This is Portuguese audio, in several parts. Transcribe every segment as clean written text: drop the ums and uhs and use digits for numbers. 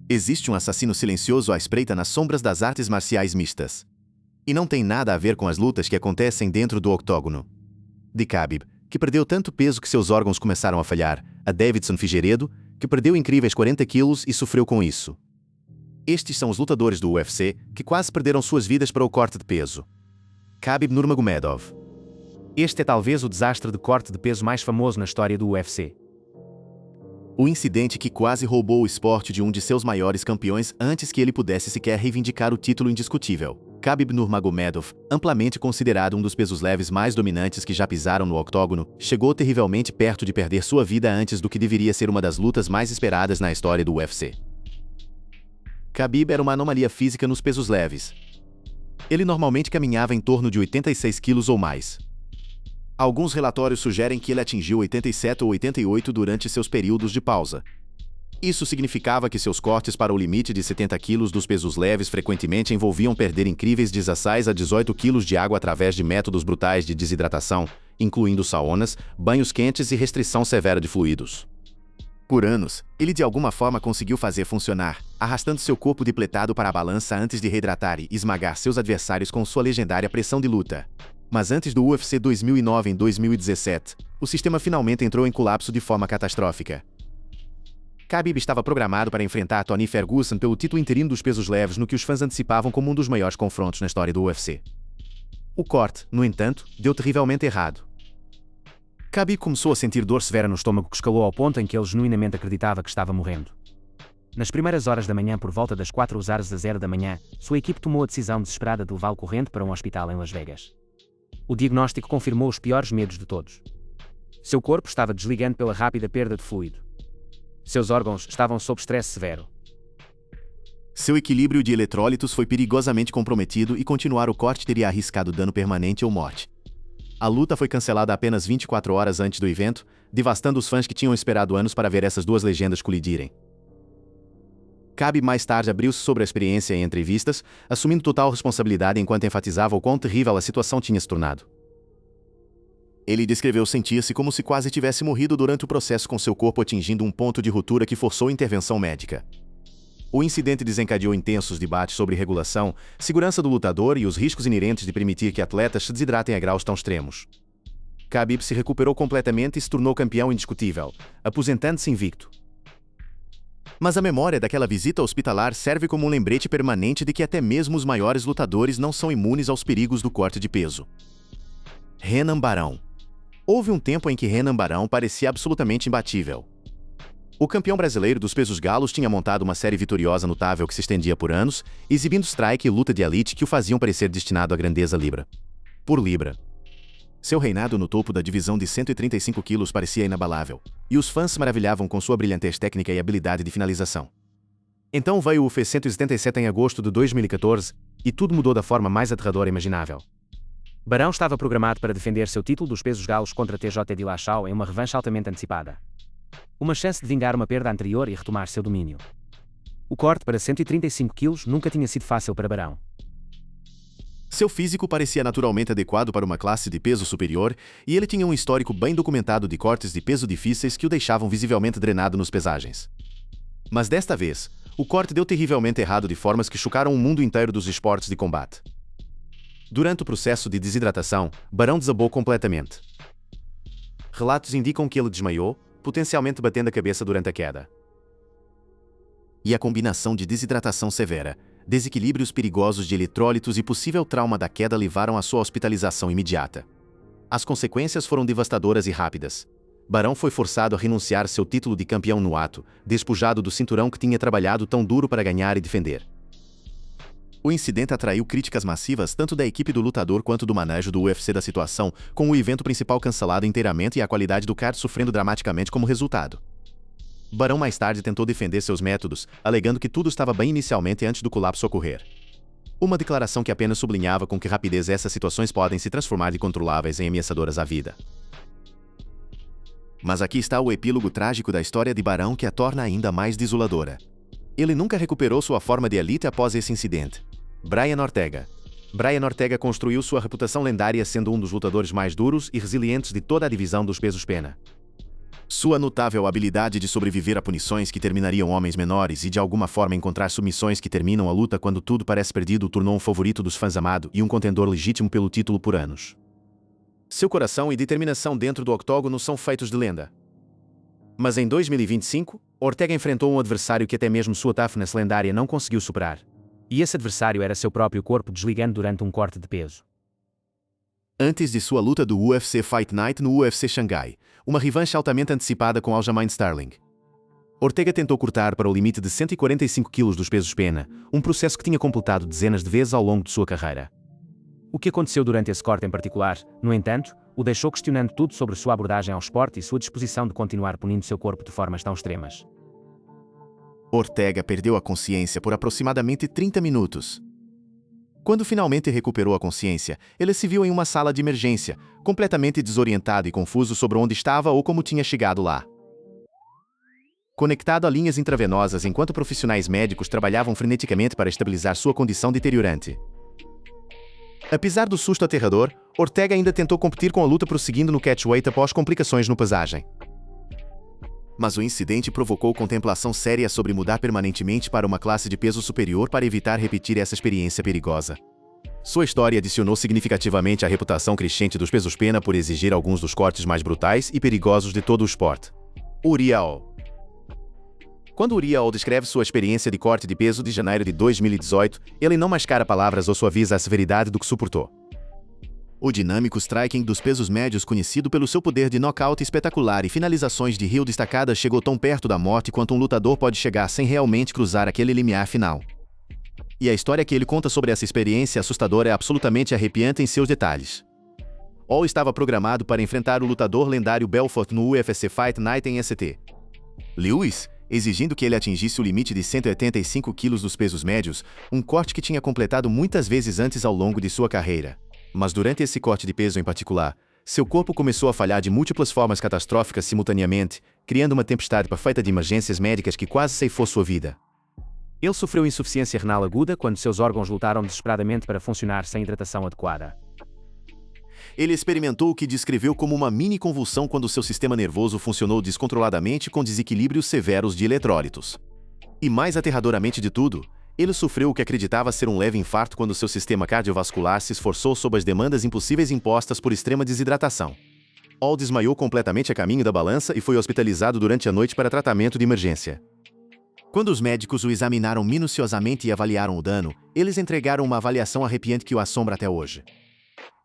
Existe um assassino silencioso à espreita nas sombras das artes marciais mistas. E não tem nada a ver com as lutas que acontecem dentro do octógono. De Khabib, que perdeu tanto peso que seus órgãos começaram a falhar, a Deiveson Figueiredo, que perdeu incríveis 40 quilos e sofreu com isso. Estes são os lutadores do UFC que quase perderam suas vidas para o corte de peso. Khabib Nurmagomedov. Este é talvez o desastre de corte de peso mais famoso na história do UFC. O incidente que quase roubou o esporte de um de seus maiores campeões antes que ele pudesse sequer reivindicar o título indiscutível. Khabib Nurmagomedov, amplamente considerado um dos pesos leves mais dominantes que já pisaram no octógono, chegou terrivelmente perto de perder sua vida antes do que deveria ser uma das lutas mais esperadas na história do UFC. Khabib era uma anomalia física nos pesos leves. Ele normalmente caminhava em torno de 86 quilos ou mais. Alguns relatórios sugerem que ele atingiu 87 ou 88 durante seus períodos de pausa. Isso significava que seus cortes para o limite de 70 quilos dos pesos leves frequentemente envolviam perder incríveis 16 a 18 quilos de água através de métodos brutais de desidratação, incluindo saunas, banhos quentes e restrição severa de fluidos. Por anos, ele de alguma forma conseguiu fazer funcionar, arrastando seu corpo depletado para a balança antes de reidratar e esmagar seus adversários com sua legendária pressão de luta. Mas antes do UFC 2009 em 2017, o sistema finalmente entrou em colapso de forma catastrófica. Khabib estava programado para enfrentar Tony Ferguson pelo título interino dos pesos leves no que os fãs antecipavam como um dos maiores confrontos na história do UFC. O corte, no entanto, deu terrivelmente errado. Khabib começou a sentir dor severa no estômago que escalou ao ponto em que ele genuinamente acreditava que estava morrendo. Nas primeiras horas da manhã, por volta das 4:00 da manhã, sua equipe tomou a decisão desesperada de levá-lo correndo para um hospital em Las Vegas. O diagnóstico confirmou os piores medos de todos. Seu corpo estava desligando pela rápida perda de fluido. Seus órgãos estavam sob estresse severo. Seu equilíbrio de eletrólitos foi perigosamente comprometido e continuar o corte teria arriscado dano permanente ou morte. A luta foi cancelada apenas 24 horas antes do evento, devastando os fãs que tinham esperado anos para ver essas duas legendas colidirem. Khabib mais tarde abriu-se sobre a experiência em entrevistas, assumindo total responsabilidade enquanto enfatizava o quão terrível a situação tinha se tornado. Ele descreveu sentir-se como se quase tivesse morrido durante o processo, com seu corpo atingindo um ponto de ruptura que forçou intervenção médica. O incidente desencadeou intensos debates sobre regulação, segurança do lutador e os riscos inerentes de permitir que atletas se desidratem a graus tão extremos. Khabib se recuperou completamente e se tornou campeão indiscutível, aposentando-se invicto. Mas a memória daquela visita hospitalar serve como um lembrete permanente de que até mesmo os maiores lutadores não são imunes aos perigos do corte de peso. Renan Barão. Houve um tempo em que Renan Barão parecia absolutamente imbatível. O campeão brasileiro dos pesos galos tinha montado uma série vitoriosa notável que se estendia por anos, exibindo strike e luta de elite que o faziam parecer destinado à grandeza libra por libra. Seu reinado no topo da divisão de 135 quilos parecia inabalável, e os fãs se maravilhavam com sua brilhantez técnica e habilidade de finalização. Então veio o UFC 177 em agosto de 2014, e tudo mudou da forma mais aterradora imaginável. Barão estava programado para defender seu título dos pesos galos contra TJ Dillashaw em uma revanche altamente antecipada. Uma chance de vingar uma perda anterior e retomar seu domínio. O corte para 135 quilos nunca tinha sido fácil para Barão. Seu físico parecia naturalmente adequado para uma classe de peso superior, e ele tinha um histórico bem documentado de cortes de peso difíceis que o deixavam visivelmente drenado nos pesagens. Mas desta vez, o corte deu terrivelmente errado de formas que chocaram o mundo inteiro dos esportes de combate. Durante o processo de desidratação, Barão desabou completamente. Relatos indicam que ele desmaiou, potencialmente batendo a cabeça durante a queda. E a combinação de desidratação severa, desequilíbrios perigosos de eletrólitos e possível trauma da queda levaram à sua hospitalização imediata. As consequências foram devastadoras e rápidas. Barão foi forçado a renunciar seu título de campeão no ato, despojado do cinturão que tinha trabalhado tão duro para ganhar e defender. O incidente atraiu críticas massivas tanto da equipe do lutador quanto do manejo do UFC da situação, com o evento principal cancelado inteiramente e a qualidade do card sofrendo dramaticamente como resultado. Barão mais tarde tentou defender seus métodos, alegando que tudo estava bem inicialmente antes do colapso ocorrer. Uma declaração que apenas sublinhava com que rapidez essas situações podem se transformar de controláveis em ameaçadoras à vida. Mas aqui está o epílogo trágico da história de Barão que a torna ainda mais desoladora. Ele nunca recuperou sua forma de elite após esse incidente. Brian Ortega. Brian Ortega construiu sua reputação lendária sendo um dos lutadores mais duros e resilientes de toda a divisão dos pesos pena. Sua notável habilidade de sobreviver a punições que terminariam homens menores e de alguma forma encontrar submissões que terminam a luta quando tudo parece perdido o tornou um favorito dos fãs amado e um contendor legítimo pelo título por anos. Seu coração e determinação dentro do octógono são feitos de lenda. Mas em 2025, Ortega enfrentou um adversário que até mesmo sua toughness lendária não conseguiu superar. E esse adversário era seu próprio corpo desligando durante um corte de peso. Antes de sua luta do UFC Fight Night no UFC Xangai, uma revanche altamente antecipada com Aljamain Sterling, Ortega tentou cortar para o limite de 145 kg dos pesos-pena, um processo que tinha completado dezenas de vezes ao longo de sua carreira. O que aconteceu durante esse corte em particular, no entanto, o deixou questionando tudo sobre sua abordagem ao esporte e sua disposição de continuar punindo seu corpo de formas tão extremas. Ortega perdeu a consciência por aproximadamente 30 minutos. Quando finalmente recuperou a consciência, ele se viu em uma sala de emergência, completamente desorientado e confuso sobre onde estava ou como tinha chegado lá. Conectado a linhas intravenosas enquanto profissionais médicos trabalhavam freneticamente para estabilizar sua condição deteriorante. Apesar do susto aterrador, Ortega ainda tentou competir com a luta prosseguindo no catchweight após complicações no pesagem. Mas o incidente provocou contemplação séria sobre mudar permanentemente para uma classe de peso superior para evitar repetir essa experiência perigosa. Sua história adicionou significativamente à reputação crescente dos pesos-pena por exigir alguns dos cortes mais brutais e perigosos de todo o esporte. Uriah. Quando Uriah descreve sua experiência de corte de peso de janeiro de 2018, ele não mascara palavras ou suaviza a severidade do que suportou. O dinâmico striking dos pesos médios, conhecido pelo seu poder de nocaute espetacular e finalizações de heel destacadas, chegou tão perto da morte quanto um lutador pode chegar sem realmente cruzar aquele limiar final. E a história que ele conta sobre essa experiência assustadora é absolutamente arrepiante em seus detalhes. All estava programado para enfrentar o lutador lendário Belfort no UFC Fight Night em St. Louis, exigindo que ele atingisse o limite de 185 kg dos pesos médios, um corte que tinha completado muitas vezes antes ao longo de sua carreira. Mas durante esse corte de peso em particular, seu corpo começou a falhar de múltiplas formas catastróficas simultaneamente, criando uma tempestade perfeita de emergências médicas que quase ceifou sua vida. Ele sofreu insuficiência renal aguda quando seus órgãos lutaram desesperadamente para funcionar sem hidratação adequada. Ele experimentou o que descreveu como uma mini-convulsão quando seu sistema nervoso funcionou descontroladamente com desequilíbrios severos de eletrólitos. E mais aterradoramente de tudo, ele sofreu o que acreditava ser um leve infarto quando seu sistema cardiovascular se esforçou sob as demandas impossíveis impostas por extrema desidratação. All desmaiou completamente a caminho da balança e foi hospitalizado durante a noite para tratamento de emergência. Quando os médicos o examinaram minuciosamente e avaliaram o dano, eles entregaram uma avaliação arrepiante que o assombra até hoje.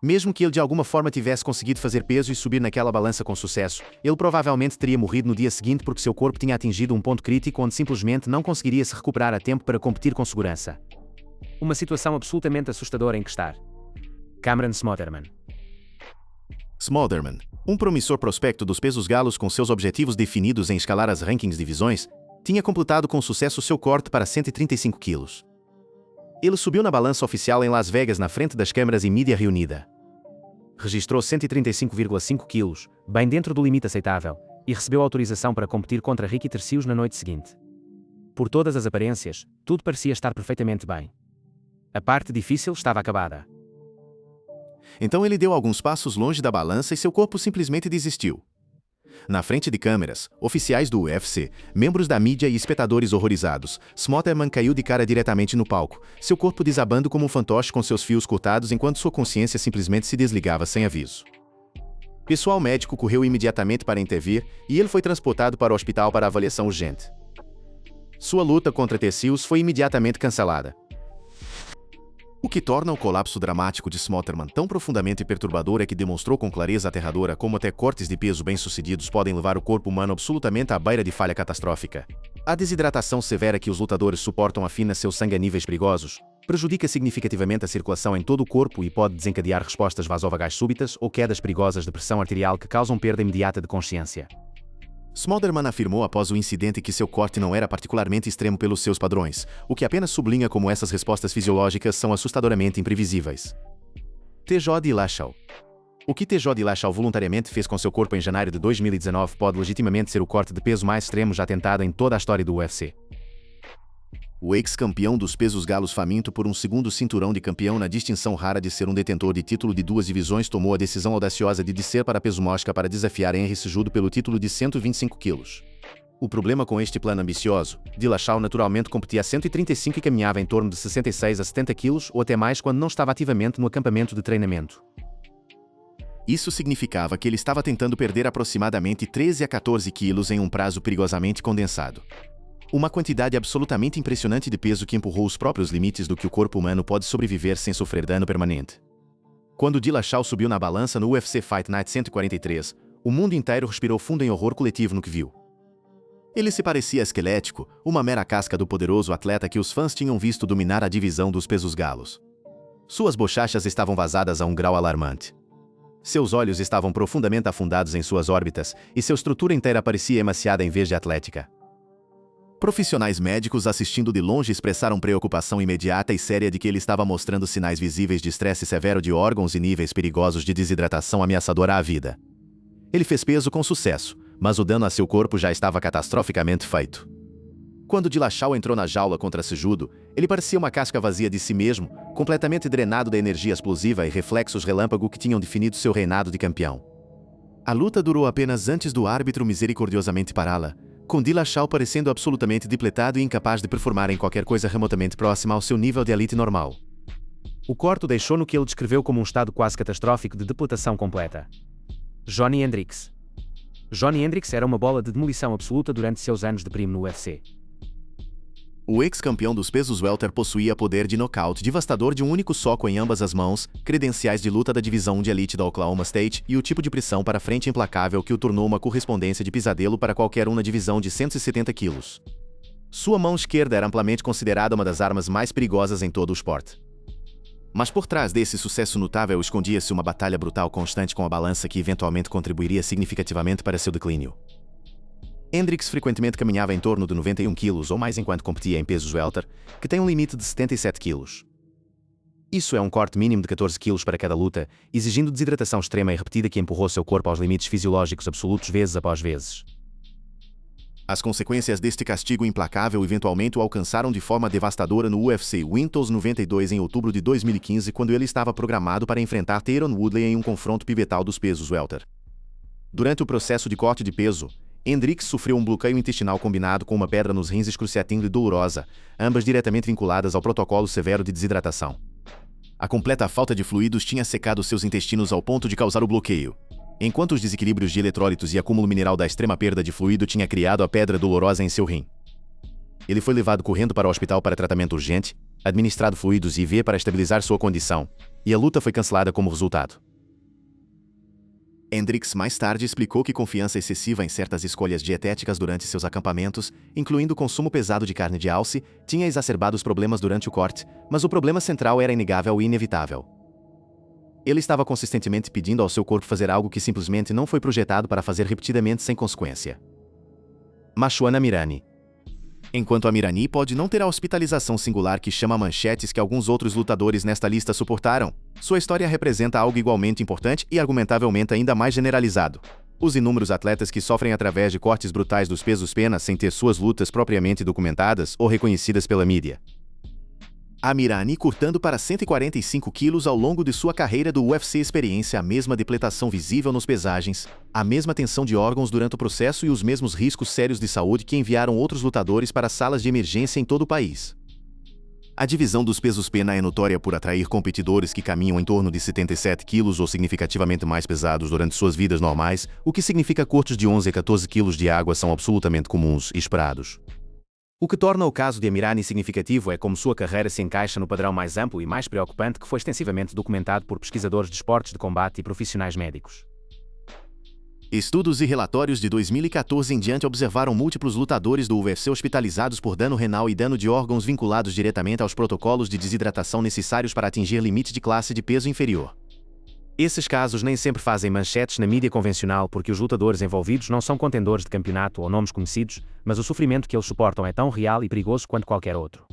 Mesmo que ele de alguma forma tivesse conseguido fazer peso e subir naquela balança com sucesso, ele provavelmente teria morrido no dia seguinte porque seu corpo tinha atingido um ponto crítico onde simplesmente não conseguiria se recuperar a tempo para competir com segurança. Uma situação absolutamente assustadora em que estar. Cameron Smotherman. Smotherman, um promissor prospecto dos pesos galos com seus objetivos definidos em escalar as rankings divisões, tinha completado com sucesso seu corte para 135 quilos. Ele subiu na balança oficial em Las Vegas na frente das câmeras e mídia reunida. Registrou 135,5 quilos, bem dentro do limite aceitável, e recebeu autorização para competir contra Ricky Tercios na noite seguinte. Por todas as aparências, tudo parecia estar perfeitamente bem. A parte difícil estava acabada. Então ele deu alguns passos longe da balança e seu corpo simplesmente desistiu. Na frente de câmeras, oficiais do UFC, membros da mídia e espectadores horrorizados, Smotherman caiu de cara diretamente no palco, seu corpo desabando como um fantoche com seus fios cortados enquanto sua consciência simplesmente se desligava sem aviso. Pessoal médico correu imediatamente para intervir e ele foi transportado para o hospital para avaliação urgente. Sua luta contra Tercios foi imediatamente cancelada. O que torna o colapso dramático de Smotherman tão profundamente perturbador é que demonstrou com clareza aterradora como até cortes de peso bem-sucedidos podem levar o corpo humano absolutamente à beira de falha catastrófica. A desidratação severa que os lutadores suportam afina seu sangue a níveis perigosos, prejudica significativamente a circulação em todo o corpo e pode desencadear respostas vasovagais súbitas ou quedas perigosas de pressão arterial que causam perda imediata de consciência. Smotherman afirmou após o incidente que seu corte não era particularmente extremo pelos seus padrões, o que apenas sublinha como essas respostas fisiológicas são assustadoramente imprevisíveis. TJ Dillashaw. O que TJ Dillashaw voluntariamente fez com seu corpo em janeiro de 2019 pode legitimamente ser o corte de peso mais extremo já tentado em toda a história do UFC. O ex-campeão dos pesos galos, faminto por um segundo cinturão de campeão na distinção rara de ser um detentor de título de 2 divisões, tomou a decisão audaciosa de descer para peso mosca para desafiar Henry Cejudo pelo título de 125 quilos. O problema com este plano ambicioso, Dillashaw naturalmente competia a 135 e caminhava em torno de 66 a 70 quilos ou até mais quando não estava ativamente no acampamento de treinamento. Isso significava que ele estava tentando perder aproximadamente 13 a 14 quilos em um prazo perigosamente condensado. Uma quantidade absolutamente impressionante de peso que empurrou os próprios limites do que o corpo humano pode sobreviver sem sofrer dano permanente. Quando Dillashaw subiu na balança no UFC Fight Night 143, o mundo inteiro respirou fundo em horror coletivo no que viu. Ele se parecia esquelético, uma mera casca do poderoso atleta que os fãs tinham visto dominar a divisão dos pesos galos. Suas bochechas estavam vazadas a um grau alarmante. Seus olhos estavam profundamente afundados em suas órbitas, e sua estrutura inteira parecia emaciada em vez de atlética. Profissionais médicos assistindo de longe expressaram preocupação imediata e séria de que ele estava mostrando sinais visíveis de estresse severo de órgãos e níveis perigosos de desidratação ameaçadora à vida. Ele fez peso com sucesso, mas o dano a seu corpo já estava catastroficamente feito. Quando Dillashaw entrou na jaula contra Cejudo, ele parecia uma casca vazia de si mesmo, completamente drenado da energia explosiva e reflexos relâmpago que tinham definido seu reinado de campeão. A luta durou apenas antes do árbitro misericordiosamente pará-la, com Dillashaw parecendo absolutamente depletado e incapaz de performar em qualquer coisa remotamente próxima ao seu nível de elite normal. O corte deixou no que ele descreveu como um estado quase catastrófico de depletação completa. Johnny Hendricks. Johnny Hendricks era uma bola de demolição absoluta durante seus anos de primo no UFC. O ex-campeão dos pesos welter possuía poder de nocaute devastador de um único soco em ambas as mãos, credenciais de luta da divisão de elite da Oklahoma State e o tipo de pressão para frente implacável que o tornou uma correspondência de pesadelo para qualquer um na divisão de 170 quilos. Sua mão esquerda era amplamente considerada uma das armas mais perigosas em todo o esporte. Mas por trás desse sucesso notável escondia-se uma batalha brutal constante com a balança que eventualmente contribuiria significativamente para seu declínio. Hendricks frequentemente caminhava em torno de 91 quilos ou mais enquanto competia em pesos welter, que tem um limite de 77 quilos. Isso é um corte mínimo de 14 quilos para cada luta, exigindo desidratação extrema e repetida que empurrou seu corpo aos limites fisiológicos absolutos vezes após vezes. As consequências deste castigo implacável eventualmente o alcançaram de forma devastadora no UFC Windows 92 em outubro de 2015, quando ele estava programado para enfrentar Tyron Woodley em um confronto pivotal dos pesos welter. Durante o processo de corte de peso, Hendricks sofreu um bloqueio intestinal combinado com uma pedra nos rins excruciating e dolorosa, ambas diretamente vinculadas ao protocolo severo de desidratação. A completa falta de fluidos tinha secado seus intestinos ao ponto de causar o bloqueio, enquanto os desequilíbrios de eletrólitos e acúmulo mineral da extrema perda de fluido tinha criado a pedra dolorosa em seu rim. Ele foi levado correndo para o hospital para tratamento urgente, administrado fluidos IV para estabilizar sua condição, e a luta foi cancelada como resultado. Hendricks mais tarde explicou que confiança excessiva em certas escolhas dietéticas durante seus acampamentos, incluindo o consumo pesado de carne de alce, tinha exacerbado os problemas durante o corte, mas o problema central era inegável e inevitável. Ele estava consistentemente pedindo ao seu corpo fazer algo que simplesmente não foi projetado para fazer repetidamente sem consequência. Machuana Amirani. Enquanto Amirani pode não ter a hospitalização singular que chama manchetes que alguns outros lutadores nesta lista suportaram, sua história representa algo igualmente importante e argumentavelmente ainda mais generalizado. Os inúmeros atletas que sofrem através de cortes brutais dos pesos pena sem ter suas lutas propriamente documentadas ou reconhecidas pela mídia. Amirani, cortando para 145 quilos ao longo de sua carreira do UFC, experiência a mesma depletação visível nos pesagens, a mesma tensão de órgãos durante o processo e os mesmos riscos sérios de saúde que enviaram outros lutadores para salas de emergência em todo o país. A divisão dos pesos pena é notória por atrair competidores que caminham em torno de 77 quilos ou significativamente mais pesados durante suas vidas normais, o que significa cortes de 11 a 14 quilos de água são absolutamente comuns e esperados. O que torna o caso de Amirani significativo é como sua carreira se encaixa no padrão mais amplo e mais preocupante que foi extensivamente documentado por pesquisadores de esportes de combate e profissionais médicos. Estudos e relatórios de 2014 em diante observaram múltiplos lutadores do UFC hospitalizados por dano renal e dano de órgãos vinculados diretamente aos protocolos de desidratação necessários para atingir limite de classe de peso inferior. Esses casos nem sempre fazem manchetes na mídia convencional porque os lutadores envolvidos não são contendores de campeonato ou nomes conhecidos, mas o sofrimento que eles suportam é tão real e perigoso quanto qualquer outro.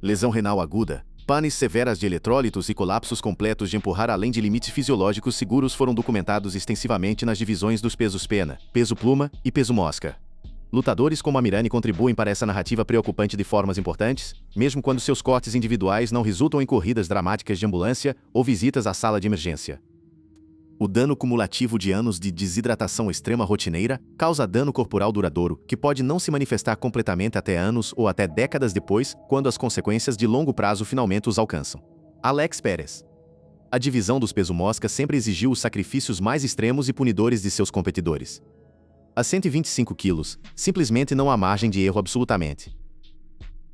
Lesão renal aguda, panes severas de eletrólitos e colapsos completos de empurrar além de limites fisiológicos seguros foram documentados extensivamente nas divisões dos pesos pena, peso pluma e peso mosca. Lutadores como Amirani contribuem para essa narrativa preocupante de formas importantes, mesmo quando seus cortes individuais não resultam em corridas dramáticas de ambulância ou visitas à sala de emergência. O dano cumulativo de anos de desidratação extrema rotineira causa dano corporal duradouro, que pode não se manifestar completamente até anos ou até décadas depois, quando as consequências de longo prazo finalmente os alcançam. Alex Perez. A divisão dos peso-mosca sempre exigiu os sacrifícios mais extremos e punidores de seus competidores. A 125 quilos, simplesmente não há margem de erro absolutamente.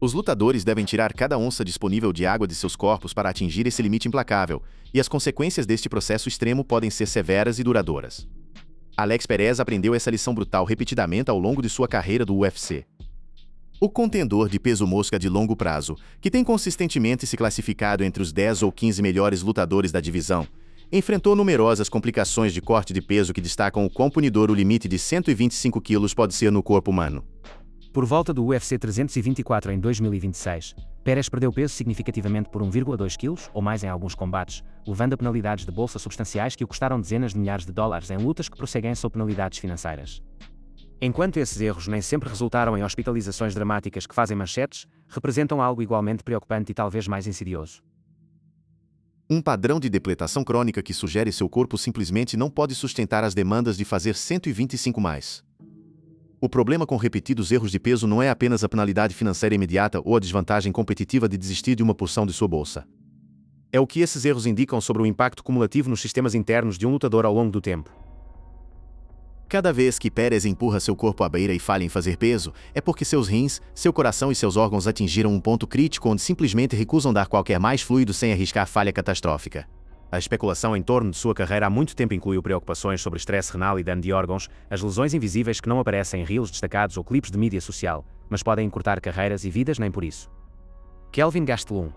Os lutadores devem tirar cada onça disponível de água de seus corpos para atingir esse limite implacável, e as consequências deste processo extremo podem ser severas e duradouras. Alex Perez aprendeu essa lição brutal repetidamente ao longo de sua carreira do UFC. O contendor de peso mosca de longo prazo, que tem consistentemente se classificado entre os 10 ou 15 melhores lutadores da divisão, enfrentou numerosas complicações de corte de peso que destacam o quão punidor o limite de 125 quilos pode ser no corpo humano. Por volta do UFC 324 em 2026, Perez perdeu peso significativamente por 1,2 kg ou mais em alguns combates, levando a penalidades de bolsa substanciais que o custaram dezenas de milhares de dólares em lutas que prosseguem sob penalidades financeiras. Enquanto esses erros nem sempre resultaram em hospitalizações dramáticas que fazem manchetes, representam algo igualmente preocupante e talvez mais insidioso. Um padrão de depletação crônica que sugere seu corpo simplesmente não pode sustentar as demandas de fazer 125 mais. O problema com repetidos erros de peso não é apenas a penalidade financeira imediata ou a desvantagem competitiva de desistir de uma porção de sua bolsa. É o que esses erros indicam sobre o impacto cumulativo nos sistemas internos de um lutador ao longo do tempo. Cada vez que Perez empurra seu corpo à beira e falha em fazer peso, é porque seus rins, seu coração e seus órgãos atingiram um ponto crítico onde simplesmente recusam dar qualquer mais fluido sem arriscar falha catastrófica. A especulação em torno de sua carreira há muito tempo incluiu preocupações sobre estresse renal e dano de órgãos, as lesões invisíveis que não aparecem em reels destacados ou clipes de mídia social, mas podem encurtar carreiras e vidas nem por isso. Kelvin Gastelum.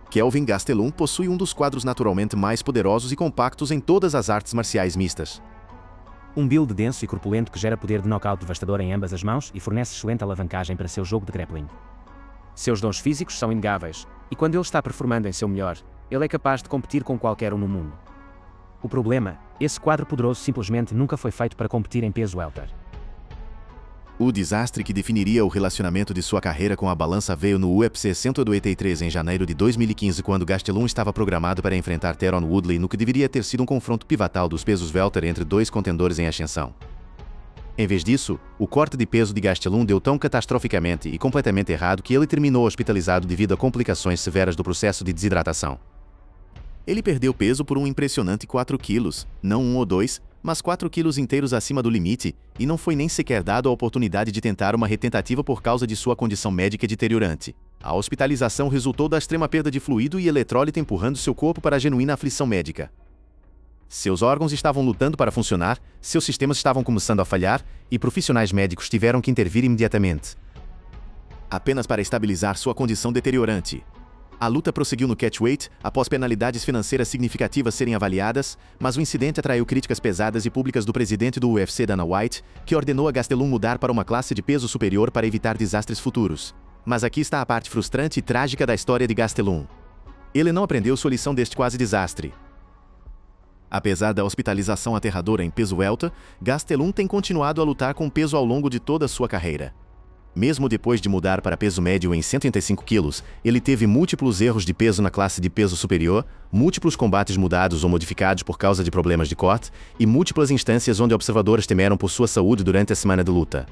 Kelvin Gastelum possui um dos quadros naturalmente mais poderosos e compactos em todas as artes marciais mistas. Um build denso e corpulento que gera poder de nocaute devastador em ambas as mãos e fornece excelente alavancagem para seu jogo de grappling. Seus dons físicos são inegáveis, e quando ele está performando em seu melhor, ele é capaz de competir com qualquer um no mundo. O problema, esse quadro poderoso simplesmente nunca foi feito para competir em peso welter. O desastre que definiria o relacionamento de sua carreira com a balança veio no UFC 183 em janeiro de 2015, quando Gastelum estava programado para enfrentar Tyron Woodley no que deveria ter sido um confronto pivotal dos pesos welter entre dois contendores em ascensão. Em vez disso, o corte de peso de Gastelum deu tão catastroficamente e completamente errado que ele terminou hospitalizado devido a complicações severas do processo de desidratação. Ele perdeu peso por um impressionante 4 quilos, não 1 ou 2, mas 4 quilos inteiros acima do limite, e não foi nem sequer dado a oportunidade de tentar uma retentativa por causa de sua condição médica deteriorante. A hospitalização resultou da extrema perda de fluido e eletrólito empurrando seu corpo para a genuína aflição médica. Seus órgãos estavam lutando para funcionar, seus sistemas estavam começando a falhar, e profissionais médicos tiveram que intervir imediatamente. Apenas para estabilizar sua condição deteriorante. A luta prosseguiu no catchweight, após penalidades financeiras significativas serem avaliadas, mas o incidente atraiu críticas pesadas e públicas do presidente do UFC, Dana White, que ordenou a Gastelum mudar para uma classe de peso superior para evitar desastres futuros. Mas aqui está a parte frustrante e trágica da história de Gastelum. Ele não aprendeu sua lição deste quase desastre. Apesar da hospitalização aterradora em peso welter, Gastelum tem continuado a lutar com peso ao longo de toda a sua carreira. Mesmo depois de mudar para peso médio em 185 quilos, ele teve múltiplos erros de peso na classe de peso superior, múltiplos combates mudados ou modificados por causa de problemas de corte, e múltiplas instâncias onde observadores temeram por sua saúde durante a semana de luta.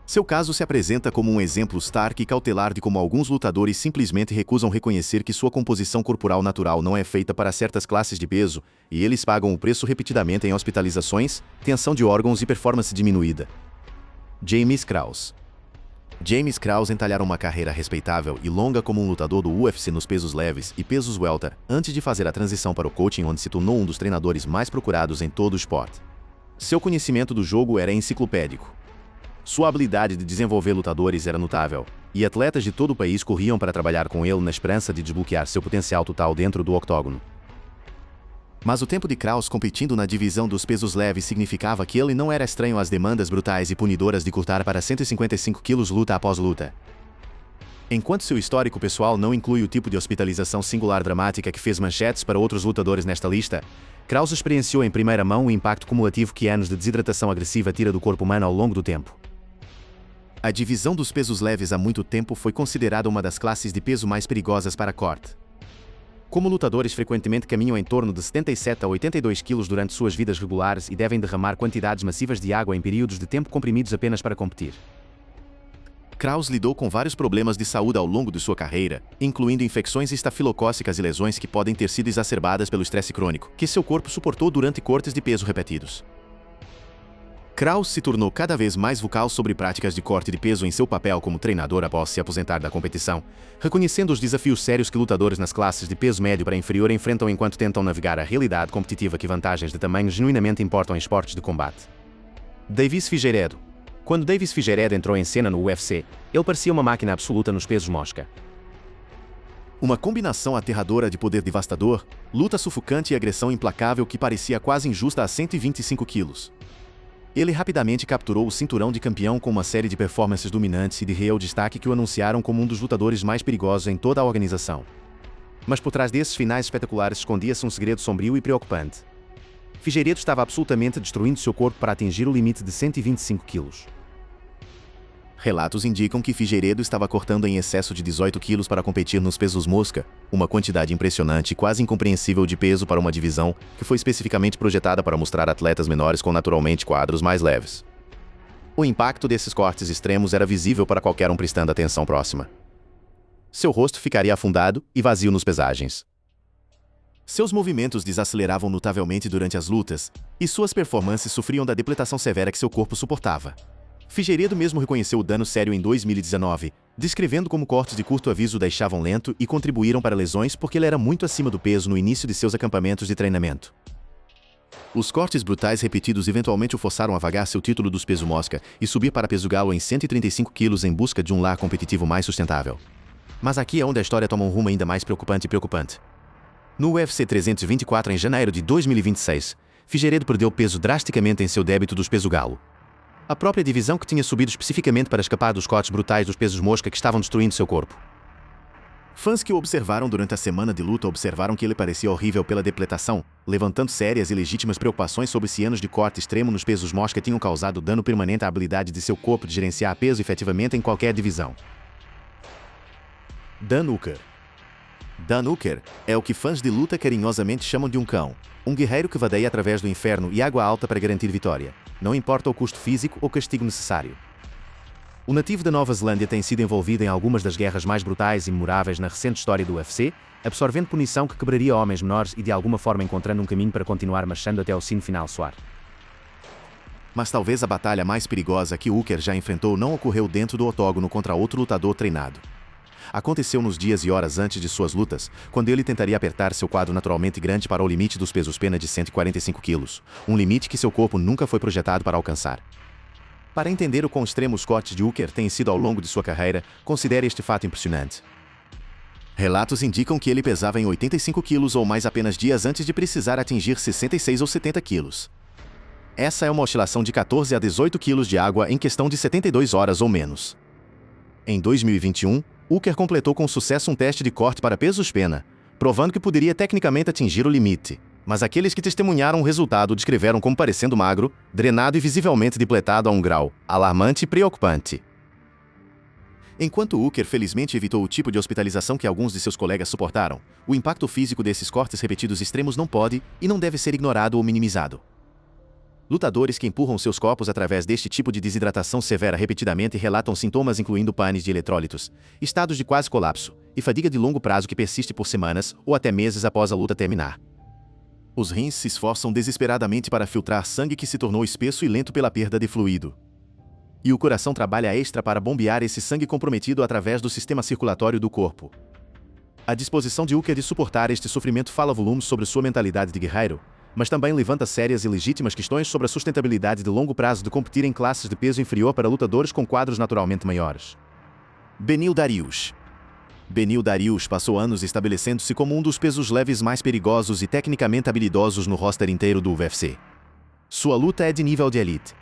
Seu caso se apresenta como um exemplo stark e cautelar de como alguns lutadores simplesmente recusam reconhecer que sua composição corporal natural não é feita para certas classes de peso, e eles pagam o preço repetidamente em hospitalizações, tensão de órgãos e performance diminuída. James Krause. James Krause entalhara uma carreira respeitável e longa como um lutador do UFC nos pesos leves e pesos welter, antes de fazer a transição para o coaching, onde se tornou um dos treinadores mais procurados em todo o esporte. Seu conhecimento do jogo era enciclopédico. Sua habilidade de desenvolver lutadores era notável, e atletas de todo o país corriam para trabalhar com ele na esperança de desbloquear seu potencial total dentro do octógono. Mas o tempo de Krause competindo na divisão dos pesos leves significava que ele não era estranho às demandas brutais e punidoras de cortar para 155 quilos luta após luta. Enquanto seu histórico pessoal não inclui o tipo de hospitalização singular dramática que fez manchetes para outros lutadores nesta lista, Krause experienciou em primeira mão o impacto cumulativo que anos de desidratação agressiva tira do corpo humano ao longo do tempo. A divisão dos pesos leves há muito tempo foi considerada uma das classes de peso mais perigosas para corte. Como lutadores frequentemente caminham em torno de 77 a 82 kg durante suas vidas regulares e devem derramar quantidades massivas de água em períodos de tempo comprimidos apenas para competir. Krause lidou com vários problemas de saúde ao longo de sua carreira, incluindo infecções estafilocócicas e lesões que podem ter sido exacerbadas pelo estresse crônico, que seu corpo suportou durante cortes de peso repetidos. Krause se tornou cada vez mais vocal sobre práticas de corte de peso em seu papel como treinador após se aposentar da competição, reconhecendo os desafios sérios que lutadores nas classes de peso médio para inferior enfrentam enquanto tentam navegar a realidade competitiva que vantagens de tamanho genuinamente importam em esportes de combate. Davis Figueiredo. Quando Davis Figueiredo entrou em cena no UFC, ele parecia uma máquina absoluta nos pesos mosca. Uma combinação aterradora de poder devastador, luta sufocante e agressão implacável que parecia quase injusta a 125 quilos. Ele rapidamente capturou o cinturão de campeão com uma série de performances dominantes e de real destaque que o anunciaram como um dos lutadores mais perigosos em toda a organização. Mas por trás desses finais espetaculares escondia-se um segredo sombrio e preocupante. Figueiredo estava absolutamente destruindo seu corpo para atingir o limite de 125 quilos. Relatos indicam que Figueiredo estava cortando em excesso de 18 quilos para competir nos pesos mosca, uma quantidade impressionante e quase incompreensível de peso para uma divisão que foi especificamente projetada para mostrar atletas menores com naturalmente quadros mais leves. O impacto desses cortes extremos era visível para qualquer um prestando atenção próxima. Seu rosto ficaria afundado e vazio nos pesagens. Seus movimentos desaceleravam notavelmente durante as lutas, e suas performances sofriam da depletação severa que seu corpo suportava. Figueiredo mesmo reconheceu o dano sério em 2019, descrevendo como cortes de curto aviso o deixavam lento e contribuíram para lesões porque ele era muito acima do peso no início de seus acampamentos de treinamento. Os cortes brutais repetidos eventualmente o forçaram a vagar seu título dos peso mosca e subir para peso galo em 135 quilos em busca de um lar competitivo mais sustentável. Mas aqui é onde a história toma um rumo ainda mais preocupante. No UFC 324 em janeiro de 2026, Figueiredo perdeu peso drasticamente em seu débito dos peso galo. A própria divisão que tinha subido especificamente para escapar dos cortes brutais dos pesos mosca que estavam destruindo seu corpo. Fãs que o observaram durante a semana de luta observaram que ele parecia horrível pela depletação, levantando sérias e legítimas preocupações sobre se anos de corte extremo nos pesos mosca tinham causado dano permanente à habilidade de seu corpo de gerenciar peso efetivamente em qualquer divisão. Dan Hooker. Dan Hooker é o que fãs de luta carinhosamente chamam de um cão, um guerreiro que vadeia através do inferno e água alta para garantir vitória, não importa o custo físico ou castigo necessário. O nativo da Nova Zelândia tem sido envolvido em algumas das guerras mais brutais e memoráveis na recente história do UFC, absorvendo punição que quebraria homens menores e de alguma forma encontrando um caminho para continuar marchando até o sino final soar. Mas talvez a batalha mais perigosa que Hooker já enfrentou não ocorreu dentro do octógono contra outro lutador treinado. Aconteceu nos dias e horas antes de suas lutas, quando ele tentaria apertar seu quadro naturalmente grande para o limite dos pesos pena de 145 quilos, um limite que seu corpo nunca foi projetado para alcançar. Para entender o quão extremo os cortes de Hooker têm sido ao longo de sua carreira, considere este fato impressionante. Relatos indicam que ele pesava em 85 quilos ou mais apenas dias antes de precisar atingir 66 ou 70 quilos. Essa é uma oscilação de 14 a 18 quilos de água em questão de 72 horas ou menos. Em 2021, Hooker completou com sucesso um teste de corte para pesos pena, provando que poderia tecnicamente atingir o limite, mas aqueles que testemunharam o resultado descreveram como parecendo magro, drenado e visivelmente depletado a um grau alarmante e preocupante. Enquanto Hooker felizmente evitou o tipo de hospitalização que alguns de seus colegas suportaram, o impacto físico desses cortes repetidos extremos não pode e não deve ser ignorado ou minimizado. Lutadores que empurram seus corpos através deste tipo de desidratação severa repetidamente relatam sintomas incluindo panes de eletrólitos, estados de quase colapso e fadiga de longo prazo que persiste por semanas ou até meses após a luta terminar. Os rins se esforçam desesperadamente para filtrar sangue que se tornou espesso e lento pela perda de fluido. E o coração trabalha extra para bombear esse sangue comprometido através do sistema circulatório do corpo. A disposição de Hooker de suportar este sofrimento fala volumes sobre sua mentalidade de guerreiro, mas também levanta sérias e legítimas questões sobre a sustentabilidade de longo prazo de competir em classes de peso inferior para lutadores com quadros naturalmente maiores. Beneil Dariush. Beneil Dariush passou anos estabelecendo-se como um dos pesos leves mais perigosos e tecnicamente habilidosos no roster inteiro do UFC. Sua luta é de nível de elite.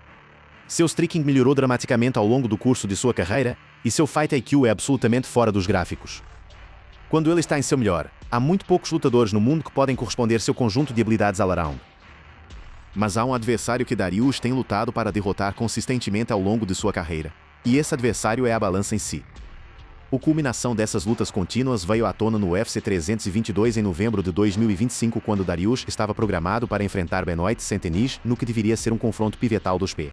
Seu striking melhorou dramaticamente ao longo do curso de sua carreira, e seu fight IQ é absolutamente fora dos gráficos. Quando ele está em seu melhor, há muito poucos lutadores no mundo que podem corresponder seu conjunto de habilidades all around. Mas há um adversário que Dariush tem lutado para derrotar consistentemente ao longo de sua carreira, e esse adversário é a balança em si. A culminação dessas lutas contínuas veio à tona no UFC 322 em novembro de 2025, quando Dariush estava programado para enfrentar Benoit Saint-Denis no que deveria ser um confronto pivotal dos P.